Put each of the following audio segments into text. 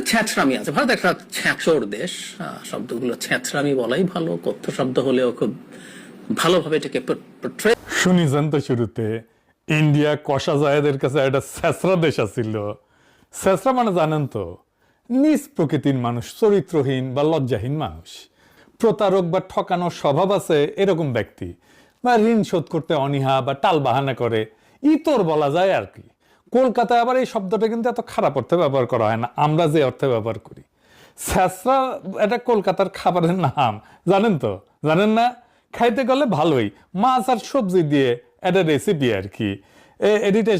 ছ্যাঁচড়ামি আছে। ভারত একটা ছ্যাঁচড় দেশ। শব্দগুলো ছ্যাঁচড়ামি বলাই ভালো, কথ্য শব্দ হলেও খুব ভালোভাবে এটাকে শুনিছেন তো শুরুতে ইন্ডিয়া কষা জায়েদের কাছে একটা ছেঁচড়া দেশ আছিল। ছেঁচড়া মানে জানেন তো, নিজ প্রকৃতির মানুষ, চরিত্রহীন বা লজ্জাহীন মানুষ, প্রতারক বা ঠকানো স্বভাব আছে এরকম ব্যক্তি, বা ঋণ শোধ করতে অনীহা বা টাল বাহানা করে, ইতর বলা যায় আর কি। কলকাতায় আবার এই শব্দটা কিন্তু এত খারাপ অর্থে ব্যবহার করা হয় না, আমরা যে অর্থে ব্যবহার করি। ছেঁচড়া এটা কলকাতার খাবারের নাম, জানেন তো? জানেন না? খাইতে গেলে ভালোই, মাছ আর সবজি দিয়ে একটা রেসিপি আর কি। এডিটে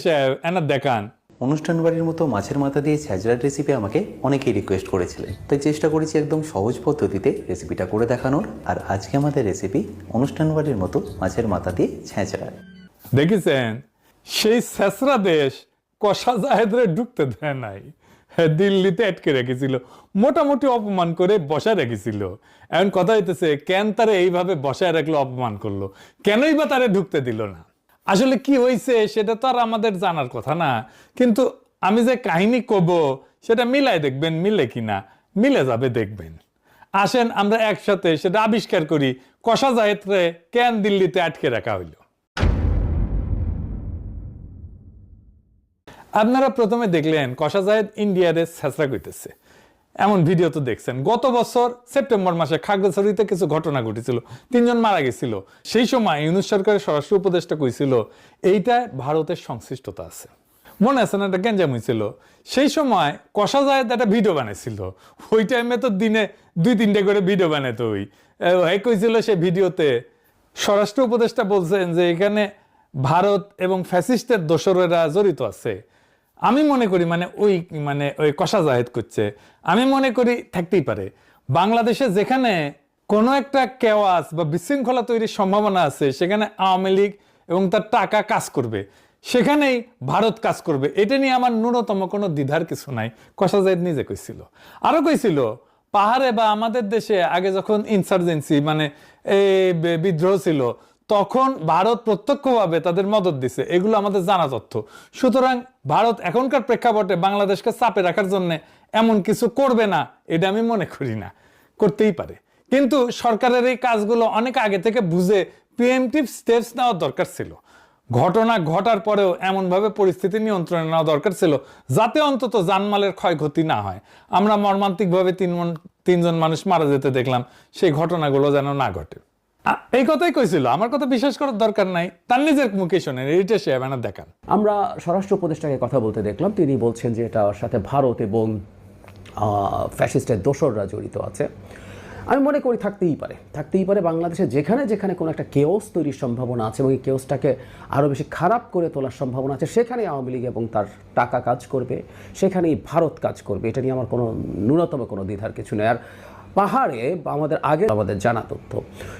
এনা দেখান। অনুষ্ঠান বাড়ির মতো মাছের মাথা দিয়ে ছ্যাঁচড়ার রেসিপি আমাকে অনেকেই রিকোয়েস্ট করেছিলেন, তাই চেষ্টা করেছি একদম সহজ পদ্ধতিতে রেসিপিটা করে দেখানোর। আর আজকে আমাদের রেসিপি অনুষ্ঠান বাড়ির মতো মাছের মাথা দিয়ে ছ্যাঁচড়া। দেখেছেন, সেই ছেঁচড়া দেশ কষা জাহেদরে ঢুকতে দেয় নাই, দিল্লিতে আটকে রেখেছিল, মোটামুটি অপমান করে বসায় রেখেছিল। এখন কথা হইতেছে, কেন তারে এইভাবে বসায় রাখলো, অপমান করলো, কেনই বা তারে ঢুকতে দিল না? আসলে কি হয়েছে সেটা তো আর আমাদের জানার কথা না, কিন্তু আমি যে কাহিনী কব সেটা মিলাই দেখবেন, মিলে কিনা। মিলে যাবে দেখবেন। আসেন আমরা একসাথে সেটা আবিষ্কার করি, কষা জাহেদরে কেন দিল্লিতে আটকে রাখা হইল। আপনারা প্রথমে দেখলেন কষা জাহেদ ইন্ডিয়ারে ছেঁচড়া কইতেছে, এমন ভিডিও তো দেখছেন। গত বছর সেপ্টেম্বর মাসে খাগড়াছড়িতে কিছু ঘটনা ঘটেছিল, 3 জন মারা গেছিল। সেই সময় ইউনূস সরকারের স্বরাষ্ট্র উপদেষ্টা কইছিল এইটায় ভারতের সংশ্লিষ্টতা আছে, মনে আছে না? একটা গ্যাঞ্জাম হয়েছিল। সেই সময় কষা জাহেদ একটা ভিডিও বানাইছিল। ওই টাইমে তো দিনে 2-3টে করে ভিডিও বানাইতো। ওই কইছিল সে ভিডিওতে, স্বরাষ্ট্র উপদেষ্টা বলছেন যে এখানে ভারত এবং ফ্যাসিস্টের দোসরেরা জড়িত আছে। আমি মনে করি ওই কষা জাহেদ করছে, আমি মনে করি থাকতেই পারে। বাংলাদেশে যেখানে কোনো একটা কেওয়াস বা বিশৃঙ্খলা তৈরির সম্ভাবনা আছে, সেখানে আওয়ামী লীগ এবং তার টাকা কাজ করবে, সেখানেই ভারত কাজ করবে। এটা নিয়ে আমার ন্যূনতম কোনো দ্বিধার কিছু নাই। কষা জাহেদ নিজে কইছিল। আরো কইছিল, পাহাড়ে বা আমাদের দেশে আগে যখন ইনসার্জেন্সি বিদ্রোহ ছিল, তখন ভারত প্রত্যক্ষভাবে তাদের মদত দিছে। এগুলো আমাদের জানা তথ্য। সুতরাং ভারত এখনকার প্রেক্ষাপটে বাংলাদেশকে চাপে রাখার জন্য এমন কিছু করবে না, এটা আমি মনে করি না। করতেই পারে, কিন্তু সরকারের এই কাজগুলো অনেক আগে থেকে বুঝে প্রিএমটিভ স্টেপস নেওয়ার দরকার ছিল। ঘটনা ঘটার পরেও এমনভাবে পরিস্থিতি নিয়ন্ত্রণে নেওয়া দরকার ছিল যাতে অন্তত জানমালের ক্ষয়ক্ষতি না হয়। আমরা মর্মান্তিকভাবে 3 জন মানুষ মারা যেতে দেখলাম, সেই ঘটনাগুলো যেন না ঘটে। এই কথাই কইছিল, আমার কথা বিশ্বাস করার দরকার নাই, তার নিজের মুখে শোনেন। এইটা সে দেখান। আমরা স্বরাষ্ট্র উপদেষ্টাকে কথা বলতে দেখলাম, তিনি বলছেন যে এটার সাথে ভারত এবং ফ্যাসিস্টের দোসররা জড়িত আছে। আমি মনে করি থাকতেই পারে। বাংলাদেশে যেখানে যেখানে কোনো একটা কেওস তৈরির সম্ভাবনা আছে এবং এই কেওসটাকে আরও বেশি খারাপ করে তোলার সম্ভাবনা আছে, সেখানেই আওয়ামী লীগ এবং তার টাকা কাজ করবে, সেখানেই ভারত কাজ করবে। এটা নিয়ে আমার কোনো ন্যূনতম কোনো দ্বিধার কিছু নেই। আর পাহাড়ে আমাদের জানা তথ্য।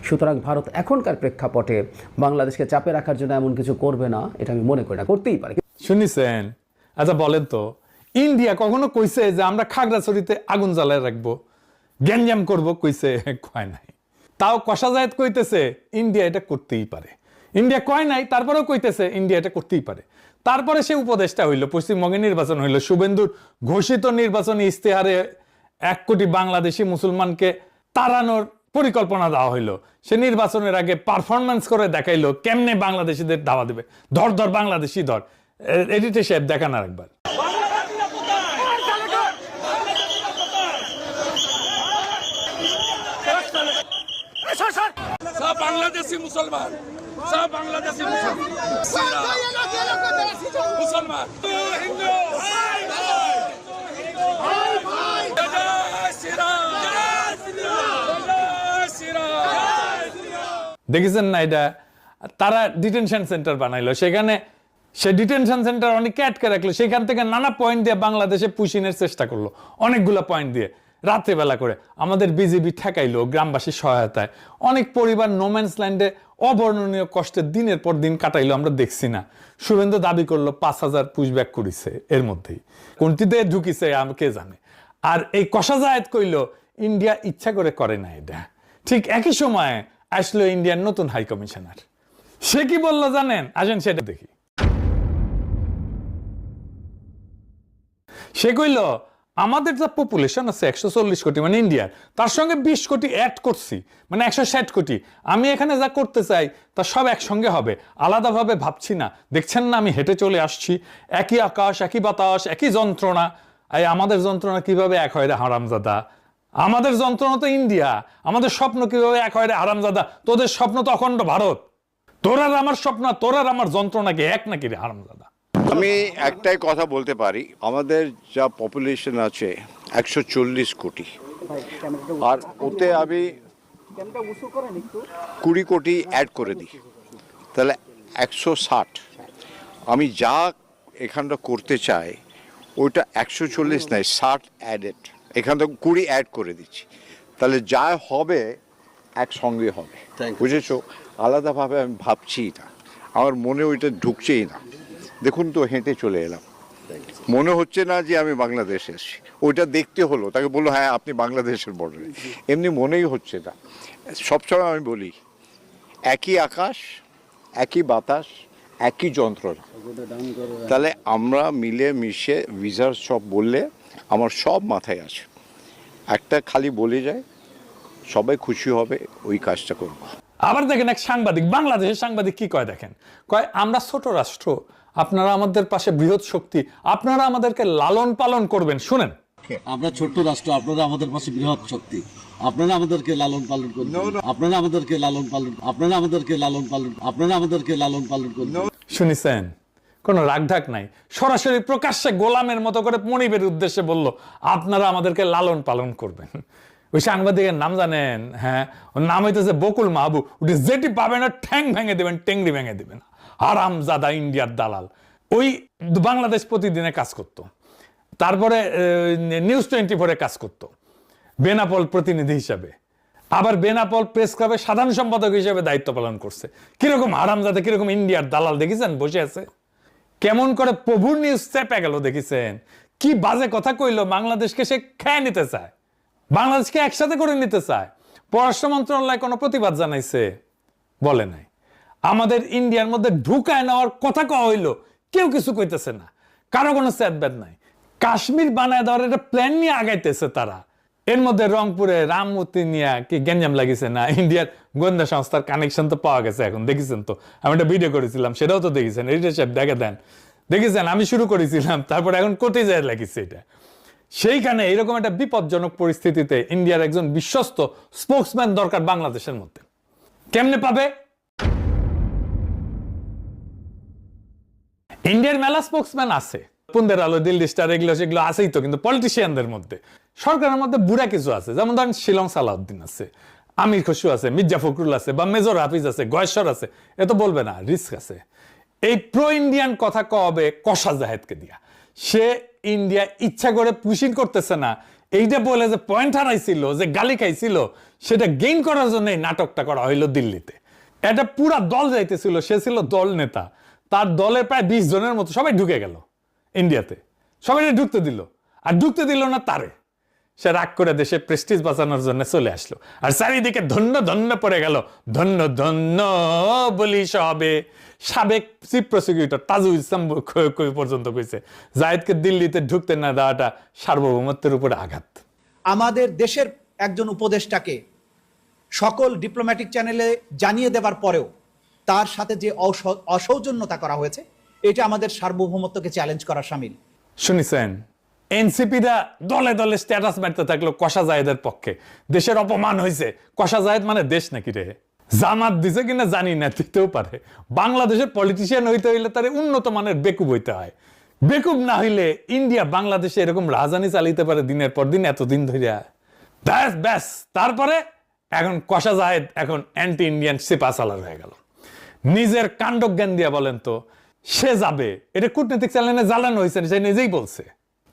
সুতরাং ভারত এখনকার প্রেক্ষাপটে বাংলাদেশকে চাপে রাখার জন্য এমন কিছু করবে না, এটা আমি মনে করি না। করতেই পারে। শুনিছেন? আচ্ছা বলেন তো, ইন্ডিয়া কখনো কইছে যে আমরা খাগড়াছড়িতে আগুন জ্বালায় রাখবো, গ্যাঞ্জাম করবো? কইছে? কয় নাই। তাও কষা জাহেদ কইতেছে ইন্ডিয়া এটা করতেই পারে। ইন্ডিয়া কয় নাই, তারপরেও কইতেছে ইন্ডিয়া এটা করতেই পারে। তারপরে সে উপদেষ্টা হইল, পশ্চিমবঙ্গে নির্বাচন হইল, শুভেন্দুর ঘোষিত নির্বাচনী ইশতেহারে 1 কোটি বাংলাদেশি মুসলমানকে তাড়ানোর পরিকল্পনা দেওয়া হইলো। সে নির্বাচনের আগে পারফরমেন্স করে দেখাইলো কেমনে বাংলাদেশিদের দাওয়া দেবে। ধর ধর বাংলাদেশি ধর। এডিটে সাহেব দেখান আর একবার। সব বাংলাদেশি মুসলমান, সব বাংলাদেশি মুসলমান, হিন্দু। দেখেছেন না? এটা তারা ডিটেনশন সেন্টার বানাইলো, সেখানে সে ডিটেনশন সেন্টার অনেককে আটকে রাখলো, সেখান থেকে নানা পয়েন্ট দিয়ে বাংলাদেশে পুশিনের চেষ্টা করলো, অনেকগুলো পয়েন্ট দিয়ে রাত্রেবেলা করে। আমাদের বিজিবি ঠেকাইলো গ্রামবাসীর সহায়তায়। অনেক পরিবার নোম্যান্স ল্যান্ডে অবর্ণনীয় কষ্টে দিনের পর দিন কাটাইলো, আমরা দেখছি না। শুভেন্দু দাবি করলো 5000 পুশব্যাক করেছে, এর মধ্যেই কোনটিতে ঢুকিছে কে জানে। আর এই কষা জাহেদ কইলো ইন্ডিয়া ইচ্ছা করে না এটা। ঠিক একই সময় আসলো ইন্ডিয়ার নতুন হাই কমিশনার। সে কি বললো জানেন? আসেন সেটা দেখি। সে কইল আমাদের যা পপুলেশন আছে 140 কোটি মানে ইন্ডিয়ার, তার সঙ্গে 20 কোটি অ্যাড করছি, মানে 160 কোটি। আমি এখানে যা করতে চাই তা সব একসঙ্গে হবে, আলাদাভাবে ভাবছি না। দেখছেন না আমি হেঁটে চলে আসছি, একই আকাশ, একই বাতাস, একই যন্ত্রণা। এই আমাদের যন্ত্রণা কিভাবে এক হয় রে হারামজাদা? আমাদের যন্ত্রণা তো ইন্ডিয়া, আমাদের স্বপ্ন কিভাবে এক হয় রে হারামজাদা? তোদের স্বপ্ন তো অখণ্ড ভারত। তোরার আমার স্বপ্ন, তোরার আমার যন্ত্রণা কি এক নাকি রে হারামজাদা? আমি একটাই কথা বলতে পারি, আমাদের যা পপুলেশন আছে 140 কোটি, আর ওতে আমি 20 কোটি অ্যাড করে দিই, তাহলে 160। আমি যা এখানটা করতে চাই ওইটা 140 নয়, 60 অ্যাডেড, এখান থেকে 20 অ্যাড করে দিচ্ছি, তাহলে যা হবে একসঙ্গে হবে, বুঝেছো? আলাদাভাবে আমি ভাবছি না, আমার মনে ওইটা ঢুকছেই না। দেখুন তো, হেঁটে চলে এলাম, মনে হচ্ছে না যে আমি বাংলাদেশে এসেছি। ওইটা দেখতে হলো, তাকে বললো হ্যাঁ আপনি বাংলাদেশের বর্ডারে, এমনি মনেই হচ্ছে না। সবসময় আমি বলি একই আকাশ, একই বাতাস, একই যন্ত্রণা। তাহলে আমরা মিলে মিশে ভিসার সব বললে আমার সব মাথায় আছে, একটা খালি বলে যায় সবাই খুশি হবে, ওই কাজটা করবো। আবার দেখেন এক সাংবাদিক, বাংলাদেশের সাংবাদিক কি কয় দেখেন, কয় আমরা ছোট রাষ্ট্র, আপনারা আমাদের পাশে বৃহৎ শক্তি, আপনারা আমাদেরকে লালন পালন করবেন। শুনেন, আমরা ছোট্ট রাষ্ট্র, আপনারা আমাদের পাশে বৃহৎ শক্তি, আপনারা আমাদেরকে লালন পালন করবেন, আপনারা আমাদেরকে লালন পালন, আপনারা আমাদেরকে লালন পালন, আপনারা আমাদেরকে লালন পালন করবেন। শুনেছেন? কোনো রাগঢাক নাই, সরাসরি প্রকাশ্যে গোলামের মতো করে মনিবের উদ্দেশ্যে বলল আপনারা আমাদেরকে লালন পালন করবেন। ওই সাংবাদিকের নাম জানেন? হ্যাঁ, ওর নাম হইতেছে বকুল মাহবুব। উঠে যেটি পাবেন না ঠ্যাং ভেঙে দেবেন, টেংরি ভেঙে দেবেন। হারামজাদা ইন্ডিয়ার দালাল। ওই বাংলাদেশ প্রতিদিনে কাজ করত, তারপরে নিউজ 24-এ কাজ করত বেনাপোল প্রতিনিধি হিসাবে, আবার বেনাপোল প্রেস ক্লাবের সাধারণ সম্পাদক হিসেবে দায়িত্ব পালন করছে। কিরকম হারামজাদা, কিরকম ইন্ডিয়ার দালাল দেখেছেন? বসে আছে কেমন করে প্রভুর নিউজ চেপে গেল, দেখেছেন? কি বাজে কথা কইলো, বাংলাদেশকে সে খেয়ে নিতে চায়, বাংলাদেশকে একসাথে করে নিতে চায়। পররাষ্ট্র মন্ত্রণালয় কোনো প্রতিবাদ জানাইছে? বলে নাই। আমাদের ইন্ডিয়ার মধ্যে ঢুকায় নেওয়ার কথা কওয়া হইলো, কেউ কিছু কইতেছে না, কারো কোনো স্যাদব্যাদ নাই। কাশ্মীর বানায় দেওয়ার একটা প্ল্যান নিয়ে আগাইতেছে তারা। এর মধ্যে রংপুরে রামমূর্তি নিয়ে কি গ্যাঞ্জাম লাগিয়েছে না? ইন্ডিয়ার গোয়েন্দা সংস্থার কানেকশন তো পাওয়া গেছে এখন, দেখেছেন তো? আমি একটা ভিডিও করেছিলাম, সেটাও তো দেখেছেন। এডিটর সাহেব দেখে দেন, দেখেছেন? আমি শুরু করেছিলাম, তারপর এখন কোথায় যায় লাগিয়েছে এটা। সেইখানে এরকম একটা বিপজ্জনক পরিস্থিতিতে ইন্ডিয়ার একজন বিশ্বস্ত স্পোকসম্যান দরকার বাংলাদেশের মধ্যে। কেমনে পাবে? ইন্ডিয়ার মেলা স্পোকসম্যান আছে, পুন্দের আলো, দিল্লি স্টার, এগুলো সেগুলো আছেই তো, কিন্তু পলিটিশিয়ানদের মধ্যে, সরকারের মধ্যে বুড়া কিছু আছে, যেমন ধরেন শিলং সালাউদ্দিন আছে, আমির খসরু আছে, মির্জা ফখরুল আছে, বা মেজর হাফিজ আছে, গয়েশ্বর আছে। এ তো বলবে না, রিস্ক আছে। এই প্রো ইন্ডিয়ান কথা কবে কষা জাহেদকে দিয়া, সে ইন্ডিয়া ইচ্ছা করে পুশিং করতেছে না, এইটা বলে যে পয়েন্ট হারাইছিল, যে গালি খাইছিল, সেটা গেইন করার জন্য এই নাটকটা করা হইলো দিল্লিতে। এটা পুরা দল যাইতেছিল, সে ছিল দল নেতা, তার দলের প্রায় 20 জনের মতো সবাই ঢুকে গেল ইন্ডিয়াতে, সবাই ঢুকতে দিল, আর ঢুকতে দিল না তারে। সে রাগ করে দেশে প্রেস্টিজ বাঁচানোর জন্য চলে আসলো, আর চারিদিকে ধন্য ধন্য পড়ে গেল, ধন্য ধন্য বলি সবে। সাবেক চিফ প্রসিকিউটর তাজুল ইসলাম পর্যন্ত কইছে জায়েদকে দিল্লিতে ঢুকতে না দেওয়াটা সার্বভৌমত্বের উপরে আঘাত। আমাদের দেশের একজন উপদেষ্টাকে সকল ডিপ্লোম্যাটিক চ্যানেলে জানিয়ে দেওয়ার পরেও তার সাথে যে অসৌজন্যতা করা হয়েছে, এটা আমাদের সার্বভৌমত্বকে চ্যালেঞ্জ করার শামিল। শুনেছেন? এনসিপিরা দলে দলে স্ট্যাটাস মারতে থাকলো কষা জায়েদের পক্ষে। দেশের অপমান হয়েছে। কষা জায়েদ মানে দেশ নাকি রে? জামাত দিছে কিনা জানি না, দিতেও পারে। বাংলাদেশের পলিটিশিয়ান হইতে হইলে তার উন্নত মানের বেকুব হইতে হয়। বেকুব না হইলে ইন্ডিয়া বাংলাদেশে এরকম রাজধানী চালিতে পারে দিনের পর দিন, এতদিন ধরিয়া। ব্যাস তারপরে এখন কষা জায়েদ এখন অ্যান্টি ইন্ডিয়ান সিপা সালার হয়ে গেল। নিজের কাণ্ডজ্ঞান দিয়া বলেন তো সে যাবে? এটা কূটনৈতিক চ্যানেলে জ্বালানো হয়েছে, সে নিজেই বলছে।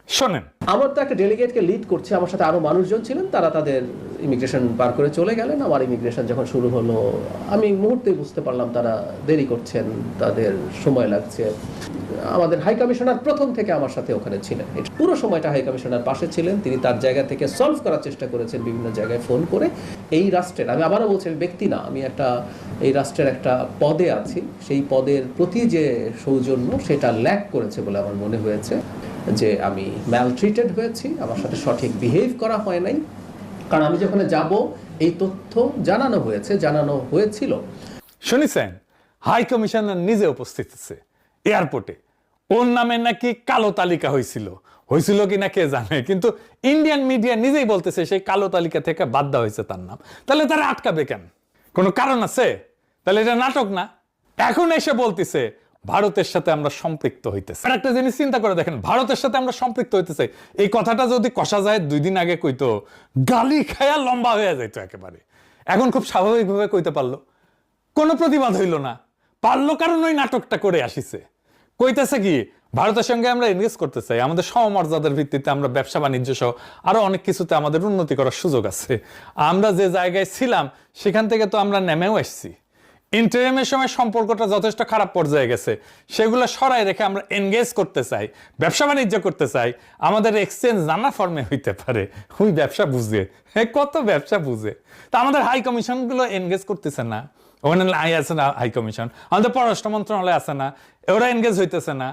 শোনেন, আমার তো একটা ডেলিগেটকে লিড করছে, আমার সাথে আরো মানুষজন ছিলেন, তারা তাদের ইমিগ্রেশন পার করে চলে গেলেন। আমার ইমিগ্রেশন যখন শুরু হলো, আমি মুহূর্তে বুঝতে পারলাম তারা দেরি করছেন, তাদের সময় লাগছে। আমাদের হাই কমিশনার প্রথম থেকে আমার সাথে ওখানে ছিলেন, পুরো সময়টা হাই কমিশনার পাশে ছিলেন। তিনি তার জায়গা থেকে সলভ করার চেষ্টা করেছেন, বিভিন্ন জায়গায় ফোন করে। এই রাষ্ট্রের, আমি আবারও বলছি, ব্যক্তি না, আমি এই রাষ্ট্রের একটা পদে আছি, সেই পদের প্রতি যে সৌজন্য সেটা ল্যাক করেছে বলে আমার মনে হয়েছে। যে আমি ম্যালট্রিটেড হয়েছি, আমার সাথে সঠিক বিহেভ করা হয় নাই, কারণ আমি যখন যাব এই তথ্য জানানো হয়েছিল। শুনেছেন, হাই কমিশনার নিজে উপস্থিত আছে এয়ারপোর্টে, ওর নামে নাকি কালো তালিকা হয়েছিল কি না কে জানে, কিন্তু ইন্ডিয়ান মিডিয়া নিজেই বলতেছে সেই কালো তালিকা থেকে বাদ দেওয়া হয়েছে তার নাম। তাহলে তারা আটকাবে কেন? কোনো কারণ আছে? তাহলে এটা নাটক না? এখন এসে বলতেছে ভারতের সাথে আমরা সম্পৃক্ত হইতেছে। আর একটা জিনিস চিন্তা করে দেখেন, ভারতের সাথে আমরা সম্পৃক্ত হইতেছে, এই কথাটা যদি কষা যায় 2 দিন আগে কইতো, গালি খায়া লম্বা হয়ে যাইতো একেবারে। এখন খুব স্বাভাবিকভাবে কইতে পারলো, কোনো প্রতিবাদ হইল না। পারলো কারণ ওই নাটকটা করে আসিছে। কইতেছে কি, ভারতের সঙ্গে আমরা এনগেজ করতে চাই, আমাদের সমমর্যাদার ভিত্তিতে আমরা ব্যবসা বাণিজ্য সহ আরো অনেক কিছুতে আমাদের উন্নতি করার সুযোগ আছে। আমরা যে জায়গায় ছিলাম সেখান থেকে তো আমরা নেমেও আসছি। ইন্টারিমের সময় সম্পর্কটা যথেষ্ট খারাপ পর্যায়ে গেছে, সেগুলো সরাই রেখে আমরা এনগেজ করতে চাই, ব্যবসা বাণিজ্য করতে চাই। আমাদের এক্সচেঞ্জ নানা ফর্মে হইতে পারে। ওই ব্যবসা বুঝে, কত ব্যবসা বুঝে। তা আমাদের হাই কমিশনগুলো এনগেজ করতেছে না, ওখানে আছে না হাই কমিশন, আমাদের পররাষ্ট্র মন্ত্রণালয় আছে না, ওরা এনগেজ হইতেছে না।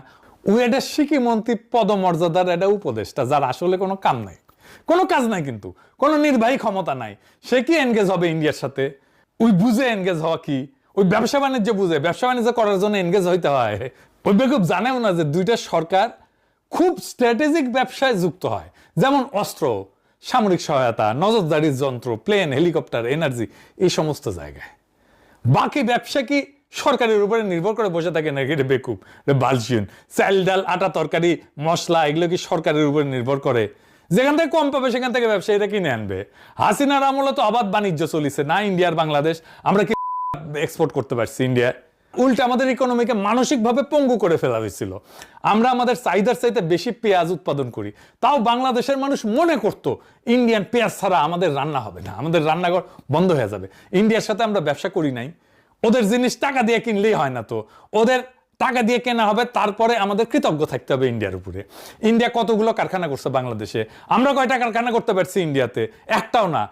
ওই এটা শিক্ষি মন্ত্রী পদমর্যাদার একটা উপদেষ্টা, যার আসলে কোনো কাম নাই, কোনো কাজ নাই, কিন্তু কোনো নির্বাহী ক্ষমতা নাই। সে কি এনগেজ হবে ইন্ডিয়ার সাথে? ওই বুঝে এনগেজ হওয়া কি? ওই ব্যবসা বাণিজ্য বুঝে, ব্যবসা বাণিজ্য করার জন্য এনগেজ হইতে হয়। ওই বেকুব জানেও না যে দুইটা সরকার খুব স্ট্র্যাটেজিক ব্যবসায় যুক্ত হয়, যেমন অস্ত্র, সামরিক সহায়তা, নজরদারির যন্ত্র, প্লেন, হেলিকপ্টার, এনার্জি, এই সমস্ত জায়গায়। বাকি ব্যবসা কি সরকারের উপরে নির্ভর করে বসে থাকে নাকি? রে বেকুব, রে বালসিয়ন। চাল ডাল আটা তরকারি মশলা এগুলো কি সরকারের উপরে নির্ভর করে? যেখান থেকে কম পাবে সেখান থেকে ব্যবসায়ীরা কিনে আনবে। হাসিনার আমলে তো অবাধ বাণিজ্য চলিছে না ইন্ডিয়ার বাংলাদেশ, আমরা কি এক্সপোর্ট করতে পারছি ইন্ডিয়া? উল্টে আমাদের ইকোনমিকে মানসিকভাবে পঙ্গু করে ফেলা হয়েছিল। আমরা আমাদের চাহিদার চাইতে বেশি পেঁয়াজ উৎপাদন করি, তাও বাংলাদেশের মানুষ মনে করতো ইন্ডিয়ান পেঁয়াজ ছাড়া আমাদের রান্না হবে না, আমাদের রান্নাঘর বন্ধ হয়ে যাবে। ইন্ডিয়ার সাথে আমরা ব্যবসা করি নাই, ওদের জিনিস টাকা দিয়ে কিনলেই হয় না, তো ওদের টাকা দিয়ে কেনা হবে, তারপরে আমাদের কৃতজ্ঞ থাকতে হবে ইন্ডিয়ার উপরে। ইন্ডিয়া কতগুলো কারখানা করছে বাংলাদেশে, আমরা কয়টা কারখানা করতে পারছি ইন্ডিয়াতে? একটাও না।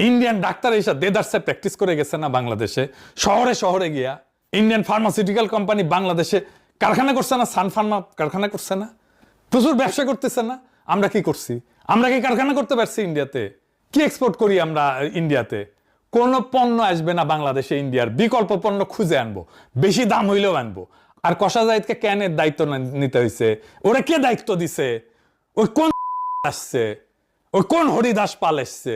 ইন্ডিয়ান ডাক্তার এসে দেদারসে প্র্যাকটিস করে গেছে না বাংলাদেশে, শহরে শহরে গিয়া। ইন্ডিয়ান ফার্মাসিউটিক্যাল কোম্পানি বাংলাদেশে কারখানা করছে না, সান ফার্মা কারখানা করছে না, প্রচুর ব্যবসা করতেছে না। আমরা কি করছি? আমরা কি কারখানা করতে পারছি ইন্ডিয়াতে? কি এক্সপোর্ট করি আমরা ইন্ডিয়াতে? কোন পণ্য আসবে না বাংলাদেশে ইন্ডিয়ার, বিকল্প পণ্য খুঁজে আনবো, বেশি দাম হইলেও আনবো। আর কষা জাহিদকে কেন দায়িত্ব নিতে হয়েছে? ওরা কে দায়িত্ব দিছে? ওই কোন আসছে? ওই কোন হরিদাস পাল এসছে?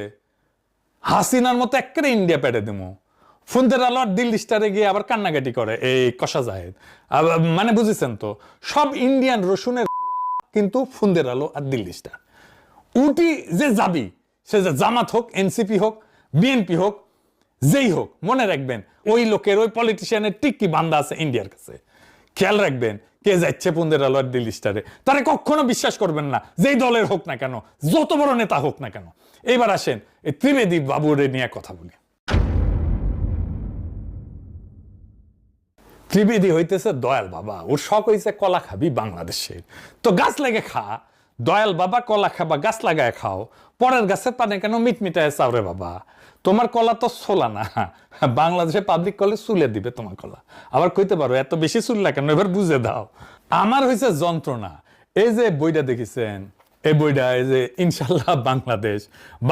হাসিনার মতো একেবারে ইন্ডিয়া পেটে দেবো। ফুন্দের আলো আর দিল্লি স্টারে গিয়ে আবার কান্নাকাটি করে এই কষা জাহেদ। মানে বুঝেছেন তো, সব ইন্ডিয়ান রসুনের কিন্তু ফুন্দের আলো আর দিল্লি স্টার। উটি যে যাবি, সে যে জামাত হোক, এনসিপি হোক, বিএনপি হোক, যেই হোক, মনে রাখবেন ওই লোকের, ওই পলিটিশিয়ানের টিকি বান্ধা আছে ইন্ডিয়ার কাছে। খেয়াল রাখবেন কে যাচ্ছে ফুন্দের আলো আর দিল্লি স্টারে, তারা কখনো বিশ্বাস করবেন না, যেই দলের হোক না কেন, যত বড় নেতা হোক না কেন। এবার আসেন এই ত্রিবেদী বাবুরে নিয়ে কথা বলি। ত্রিবেদী হইতেছে দয়াল বাবা, ওর শখ হইছে কলা খাবি বাংলাদেশের, তো গাছ লেগে খা। দয়াল বাবা কলা খাবা, গাছ লাগায় খাও, পরের গাছে পানে কেন মিটমিটায় চাও রে বাবা। তোমার কলা তো ছোলা না, বাংলাদেশে পাবলিক কলে চুলে দিবে তোমার কলা। আবার কইতে পারো এত বেশি চুললা কেন, এবার বুঝে দাও। আমার হয়েছে যন্ত্রণা, এই যে বইটা দেখেছেন, এই বইটা এই যে ইনশাল্লাহ বাংলাদেশ,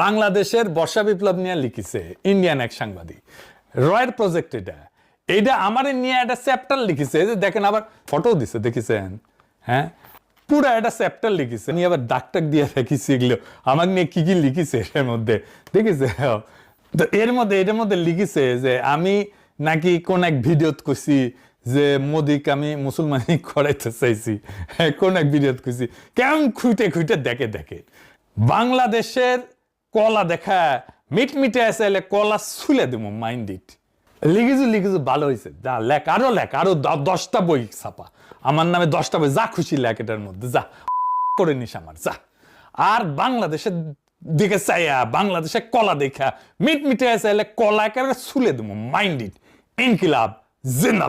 বাংলাদেশের বর্ষা বিপ্লব নিয়ে লিখিছে ইন্ডিয়ান এক সাংবাদিক, রয়ের প্রজেক্ট। এইটা আমার নিয়ে একটা চ্যাপ্টার লিখেছে, যে দেখেন আবার ফটো দিছে, দেখেছেন? হ্যাঁ, পুরা একটা চ্যাপ্টার লিখেছে, নিয়ে আবার ডাকটাক দিয়ে রেখেছি এগুলো আমার নিয়ে কি কি লিখেছে এর মধ্যে, দেখেছে? তো এটার মধ্যে লিখেছে যে আমি নাকি কোন এক ভিডিওত কইছি যে মোদিকে আমি মুসলমানি করাইতে চাইছি, কোন এক ভিডিওত কইছি, কেমন খুঁটে খুঁটে দেখে বাংলাদেশের কলা দেখা মিটমিটে আছে, কলা ছুলে দেবো মাইন্ড ইট। লিখেছু ভালো হয়েছে, যা লেখ, আরো 10টা বই ছাপা, আমার নামে 10টা বই, যা খুশি লেখ এটার মধ্যে, যা করে নিস আমার, যা। আর বাংলাদেশের দিকে চাইয়া, বাংলাদেশের কলা দেখা মিটমিটে চাইলে কলা একেবারে ছুলে দেবো মাইন্ড ইট। ইনকিলাব জিন্দাবাদ।